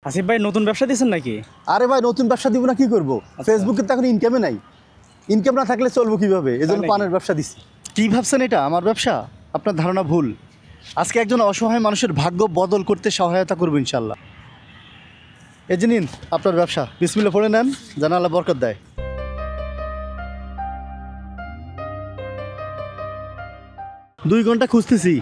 আসিফ ভাই নতুন ব্যবসা দিয়েছেন নাকি? আরে ভাই নতুন ব্যবসা দিব না কি করব? ফেসবুকে তো এখন ইনকামে নাই। ইনকাম না থাকলে চলবো কিভাবে? এজন্য নাকি? পানের ব্যবসা দিছি। কি ভাবছেন এটা আমার ব্যবসা? আপনার ধারণা ভুল। আজকে একজন অসহায় মানুষের ভাগ্য বদল করতে সহায়তা করবো ইনশাল্লাহ। এই যে নিন আপনার ব্যবসা, বিসমিল্লাহ পড়ে নেন, যেন আল্লাহ বরকত দেয়। দুই ঘন্টা খুঁজতেছি।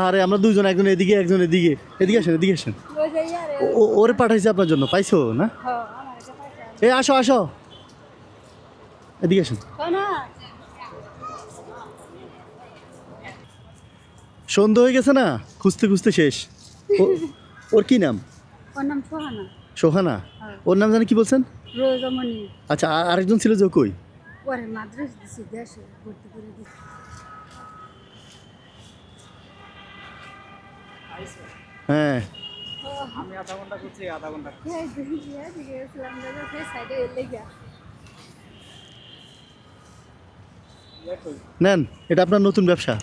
আরে আমরা দুইজন, একজন এদিকে একজন এদিকে। এদিকে আসেন, এদিকে আসেন। ওরে পাঠাইছে আপনার জন্য, পাইছো না? এ আসো আসো, এদিকে আসেন। সন্ধ্যা হয়ে গেছে না, খুঁজতে খুঁজতে শেষ। ওর কি নাম? ওর নাম সোহানা। সোহানা? ওর নাম জানি কি বলছেন? রোজামণি। আচ্ছা, আরেকজন ছিল যে কই? ওরে মাদ্রাস দিছি, দেশে ভর্তি করে দিছি। হ্যাঁ আমি আধা ঘন্টা করছি, আধা ঘন্টা। এই দেখি দিকে গেছিলাম, সেই সাইডে এলে গিয়া। নেন, এটা আপনার নতুন ব্যবসা।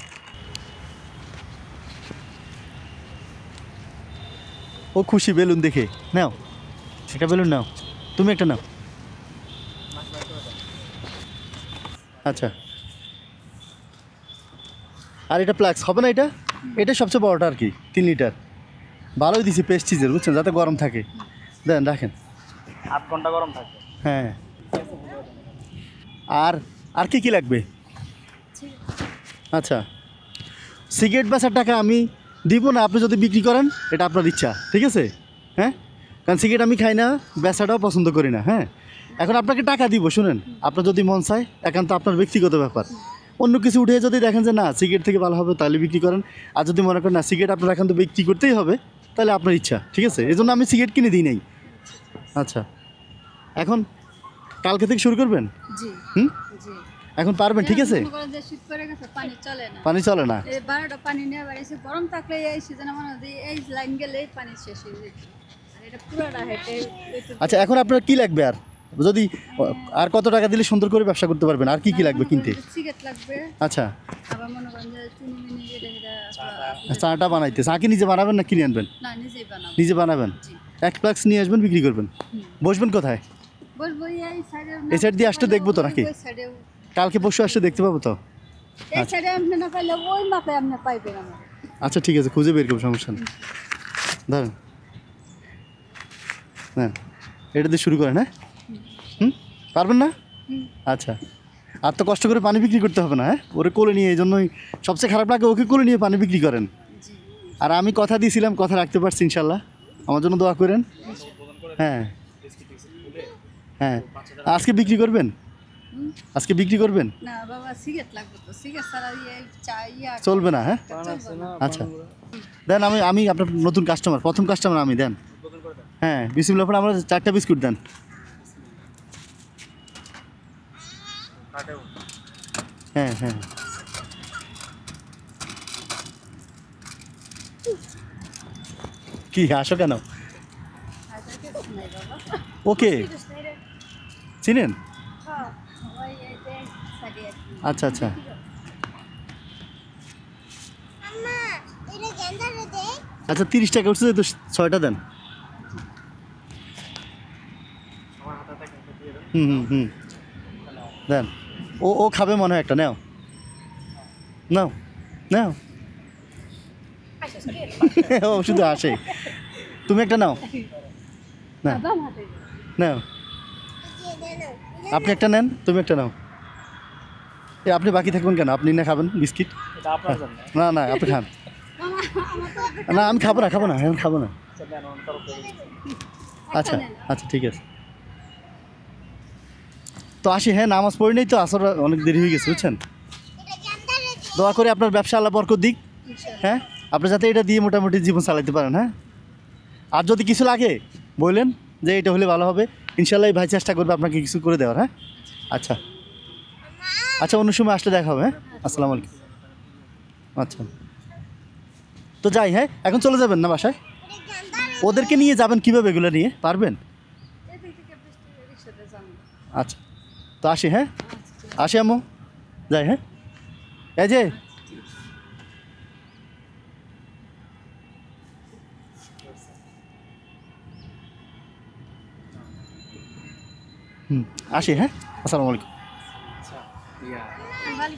ও খুশি বেলুন দেখে। নাও একটা বেলুন, নাও তুমি একটা নাও। আচ্ছা, আর এটা প্লাক্স হবে না? এটা এটা সবচেয়ে বড়টা আর কি, 3 লিটার। ভালোই দিছি পেস্টিজের, বুঝছেন, যাতে গরম থাকে। দেন রাখেন। 8 ঘন্টা গরম থাকে। হ্যাঁ, আর আর কি কি লাগবে? আচ্ছা, সিগারেট বেচার টাকা আমি দিব না, আপনি যদি বিক্রি করেন এটা আপনার ইচ্ছা, ঠিক আছে? হ্যাঁ, কারণ সিগারেট আমি খাই না, বেচাটাও পছন্দ করি না। হ্যাঁ, এখন আপনাকে টাকা দিব, শুনেন, আপনার যদি মন চায়, একান্ত আপনার ব্যক্তিগত ব্যাপার। অন্য কিছু উঠে যদি দেখেন যে না সিগারেট থেকে ভালো হবে, তাহলে বিক্রি করেন। আর যদি মনে করেন না সিগারেট আপনার একান্ত বিক্রি করতেই হবে, তাহলে আপনার ইচ্ছা, ঠিক আছে? এই জন্য আমি সিগারেট কিনে দিই নাই। আচ্ছা, এখন কালকে থেকে শুরু করবেন? জি হুম, জি। এখন পারবেন? ঠিক আছে। মনে করেন যে শীত পড়ে গেছে, পানি চলে না। পানি চলে না? এই 12টা পানি নিয়ে বাড়িছে, গরম থাকলে এই সিজনে মনে হয় এই লাইন গেলে পানি শেষ হয়ে যেত। আর এটা পুরোটা হেঁটে। আচ্ছা, এখন আপনার কি লাগবে? আর যদি আর কত টাকা দিলে সুন্দর করে ব্যবসা করতে পারবেন? আর কি কি লাগবে কিনতে? সিগারেট লাগবে। আচ্ছা, আবার মনে করেন যে চিনি মিনি এটা চাটা বানাইতে, চা কি নিজে বানাবেন না কিনে আনবেন? না, নিজেই বানাবো। নিজে বানাবেন। জি। এক ফ্লাক্স নিয়ে আসবেন, বিক্রি করবেন। বসবেন কোথায়? বলবো এই সাইডে। এই সাইড দিয়ে আসতে দেখবো তো নাকি? ওই সাইডে। কালকে পরশু আসতে দেখতে পাবো তো? এই সাইডে আপনি না পাইলে ওই মাথায় আপনি পাইবেন আমার। আচ্ছা ঠিক আছে, খুঁজে বের করবো, সমস্যা নেই। ধরেন, হ্যাঁ, এটা দিয়ে শুরু করেন। হ্যাঁ, পারবেন না? আচ্ছা, আর তো কষ্ট করে পানি বিক্রি করতে হবে না। হ্যাঁ, ওরে কোলে নিয়ে, এই জন্যই সবচেয়ে খারাপ লাগে, ওকে কোলে নিয়ে পানি বিক্রি করেন। জি। আর আমি কথা দিয়েছিলাম, কথা রাখতে পারছি ইনশাল্লাহ। আমার জন্য দোয়া করেন। হ্যাঁ হ্যাঁ, আজকে বিক্রি করবেন? আজকে বিক্রি করবেন? না বাবা, সিগারেট লাগবে তো, সিগারেট ছাড়া চা চলবে না? হ্যাঁ, আচ্ছা দেন, আমি আপনার নতুন কাস্টমার, প্রথম কাস্টমার আমি, দেন। হ্যাঁ, বিসমিল্লাহ পরে আমরা 4টা বিস্কুট দেন। হ্যাঁ হ্যাঁ, কি আসো কেন? ওকে চিনেন? আচ্ছা আচ্ছা, আচ্ছা 30 টাকা উঠছে তো, 6টা দেন। হুম দেন। ও খাবে মনে হয় একটা, নাও নাও নাও। ও শুধু আসে। তুমি একটা নাও না, নাও। আপনি একটা নেন, তুমি একটা নাও। আপনি বাকি থাকবেন কেন? আপনি না খাবেন বিস্কিট? এটা আপনার জন্য। না না, আপনি খান না। আমি খাবো না, আমি খাবো না। আচ্ছা আচ্ছা, ঠিক আছে। তো আসি। হ্যাঁ, নামাজ পড়ি নাই তো, আসর অনেক দেরি হয়ে গেছে, বুঝছেন। দোয়া করে আপনার ব্যবসা আল্লাহ বরকত দিক। হ্যাঁ, আপনি যাতে এটা দিয়ে মোটামুটি জীবন চালাতে পারেন। হ্যাঁ, আর যদি কিছু লাগে বললেন যে এটা হলে ভালো হবে, ইনশাল্লাহ ভাই চেষ্টা করবে আপনাকে কিছু করে দেওয়ার। হ্যাঁ, আচ্ছা আচ্ছা, অন্য সময় আসলে দেখা হবে। হ্যাঁ, আসসালামু আলাইকুম। আচ্ছা, তো যাই। হ্যাঁ, এখন চলে যাবেন না বাসায়? ওদেরকে নিয়ে যাবেন কীভাবে? এগুলো নিয়ে পারবেন? আচ্ছা, তো আসি। হ্যাঁ, আসি আম্মু, যাই। হ্যাঁ, এই যে আসি, হ্যাঁ, আসসালামু আলাইকুম। আচ্ছা ইয়া ভালো